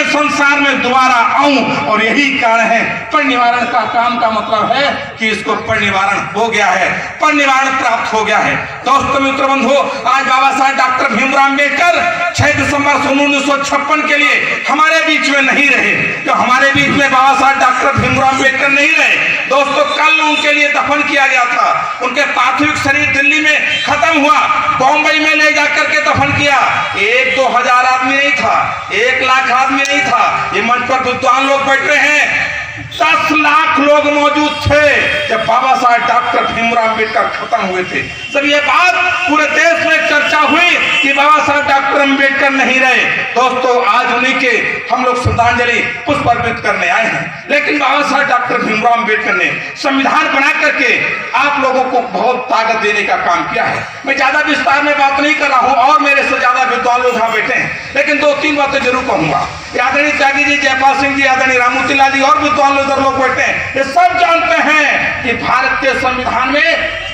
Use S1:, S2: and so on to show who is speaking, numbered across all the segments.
S1: संसार में दोबारा आऊं। और यही कारण है पर निवारण का काम का मतलब है कि इसको पर निवारण हो गया है, पर निवारण प्राप्त हो गया है। दोस्तों मित्र बंधु, आज बाबा साहब डॉक्टर भीमराव अम्बेडकर 6 दिसंबर 1956 के लिए हमारे बीच में नहीं रहे। जो हमारे बीच में बाबा साहब डॉक्टर भीमराव अम्बेडकर नहीं रहे दोस्तों, कल उनके लिए दफन किया गया था। उनके पार्थिव शरीर दिल्ली में खत्म हुआ, बॉम्बई में ले जाकर के दफन किया। 1-2 हजार आदमी नहीं था, 1 लाख आदमी नहीं था। ये मंच पर विद्वान लोग बैठ रहे हैं, 10 लाख लोग मौजूद थे जब बाबा साहब डॉक्टर भीमराव अम्बेडकर खत्म हुए थे। जब ये बात पूरे देश में चर्चा हुई कि बाबा साहब डॉक्टर अम्बेडकर नहीं रहे दोस्तों, आज उन्हीं के हम लोग श्रद्धांजलि पुष्प अर्पित करने आए हैं। लेकिन बाबा साहब डॉक्टर भीमराव अम्बेडकर ने संविधान बना करके आप लोगों को बहुत ताकत देने का काम किया है। मैं ज्यादा विस्तार में बात नहीं कर रहा हूं और मेरे से ज्यादा विद्वान लोग यहाँ बैठे हैं, लेकिन 2-3 बातें जरूर कहूंगा। आदरणीय त्यागी जी, जयपाल सिंह जी, आदरणीय राममूर्ति लाल जी और विद्वान लोग बैठे हैं, ये सब जानते हैं कि भारत के संविधान में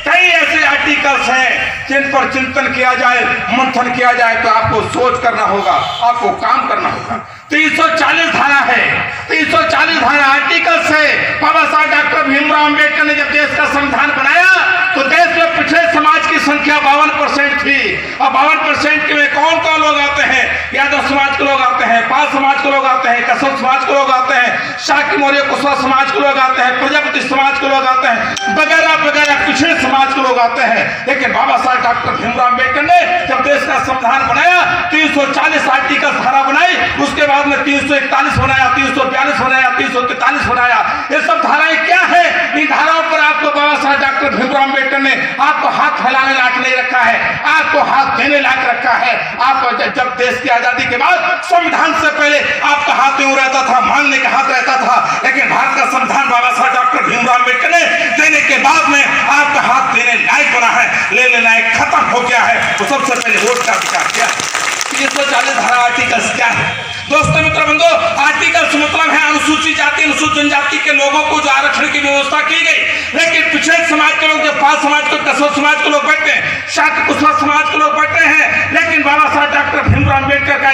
S1: कई ऐसे आर्टिकल्स हैं जिन पर चिंतन किया जाए, मंथन किया जाए तो आपको सोच करना होगा, आपको काम करना होगा। 340 धारा है, 340 धारा आर्टिकल्स है। बाबा साहब डॉक्टर भीमराव अम्बेडकर ने जब देश का संविधान बनाया तो देश में पिछड़े समाज की संख्या 52% थी। और 52% के में कौन कौन लोग आते हैं? यादव समाज के लोग आते हैं, पाल समाज के लोग आते हैं, कसब समाज के लोग आते हैं, शाक्य मौर्य कुशवाहा समाज के लोग आते हैं, प्रजापति समाज के लोग आते हैं, वगैरह वगैरह पिछड़े समाज के लोग आते हैं। लेकिन बाबा साहब डॉक्टर भीमराव अम्बेडकर ने जब देश का संविधान बनाया 340 आर्टिकल धारा बनाई, उसके बाद में 341 बनाया, 342 बनाया, 343 बनाया। ये सब धाराएं क्या है? इन धाराओं पर आपको बाबा साहब डॉक्टर भीमराव अम्बेडकर ने आपको हाथ फैलाने लायक नहीं रखा है, आपको हाथ देने लायक रखा है। आप जब देश की आजादी के बाद संविधान से पहले आपका हाथ यूं रहता था, मांगने का हाथ रहता था, लेकिन भारत का संविधान बाबा साहब डॉक्टर भीमराव अम्बेडकर ने देने के बाद में आपका हाथ देने लायक बना है, लेने लायक खत्म हो गया है। तो सबसे पहले वोट का अधिकार क्या है? 340 धारा आर्टिकल्स क्या है? दोस्तों मित्र बंधु, आर्टिकल्स मतलब है अनुसूचित जाति अनुसूचित जनजाति के लोगों को जो आरक्षण की व्यवस्था की गई। लेकिन पिछड़े समाज के लोग, जो पाल समाज के, कसब समाज के लोग बैठते हैं, शाक्य कुशवाहा समाज के लोग बैठते हैं, लेकिन बाबा साहब डॉक्टर भीमराव अम्बेडकर का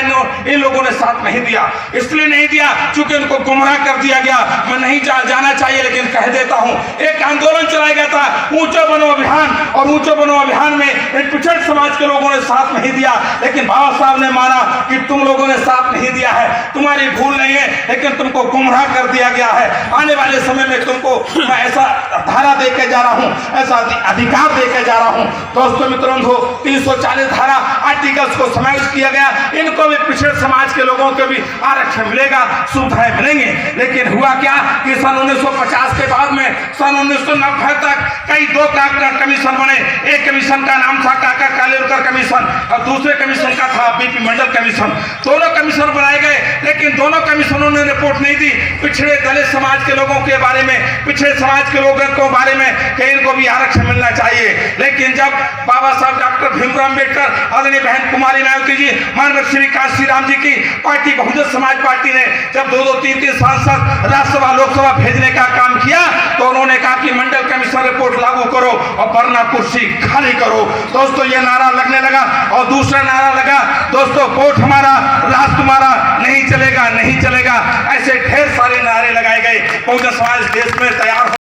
S1: इन लोगों ने साथ नहीं दिया। इसलिए नहीं दिया क्योंकि उनको गुमराह कर दिया गया। मैं नहीं जाना चाहिए लेकिन कह देता हूं, एक आंदोलन चलाया गया था ऊंचो बनो अभियान, और ऊंचो बनो अभियान में इन पिछड़े समाज के लोगों ने साथ नहीं दिया। लेकिन बाबा साहब ने माना कि तुम लोगों ने साथ नहीं दिया है, तुम्हारी भूल नहीं है, लेकिन तुमको गुमराह कर दिया गया है। आने वाले समय में तुमको मैं ऐसा धारा देके जा रहा हूं, ऐसा अधिकार देके जा रहा हूं। दोस्तों मित्रों, 340 धारा आर्टिकल्स को समावेश किया गया। इनको भी पिछड़े समाज के लोगों को भी आरक्षण मिलेगा, सुविधाएं मिलेंगे। लेकिन हुआ क्या कि सन 1950 के बाद में सन 1990 तक कई 2 कमीशन बने। एक कमीशन का नाम था काका कालेलकर कमीशन और दूसरे कमीशन का था बीपी मंडल कमीशन। दोनों कमीशन बनाए गए, लेकिन दोनों कमीशनों ने रिपोर्ट नहीं दी पिछड़े दलित समाज के लोगों के बारे में, पिछड़े समाज के लोगों के बारे में कि इनको भी आरक्षण मिलना चाहिए। लेकिन जब बाबा साहब डॉक्टर भीमराव अम्बेडकर, आदरणीय बहन कुमारी मायावती जी, माननीय श्री काशी राम जी की पार्टी बहुजन समाज पार्टी ने जब 2-2, 3-3 सांसद राज्यसभा लोकसभा भेजने का काम किया तो उन्होंने कहा कि मंडल कमीशन रिपोर्ट लागू करो और वरना कुर्सी खाली करो। दोस्तों ये नारा लगने लगा और दूसरा नारा लगा, दोस्तों वोट हमारा राज तुम्हारा, नहीं चलेगा नहीं चलेगा। ऐसे ढेर सारे नारे लगाए गए। बहुजन समाज देश में तैयार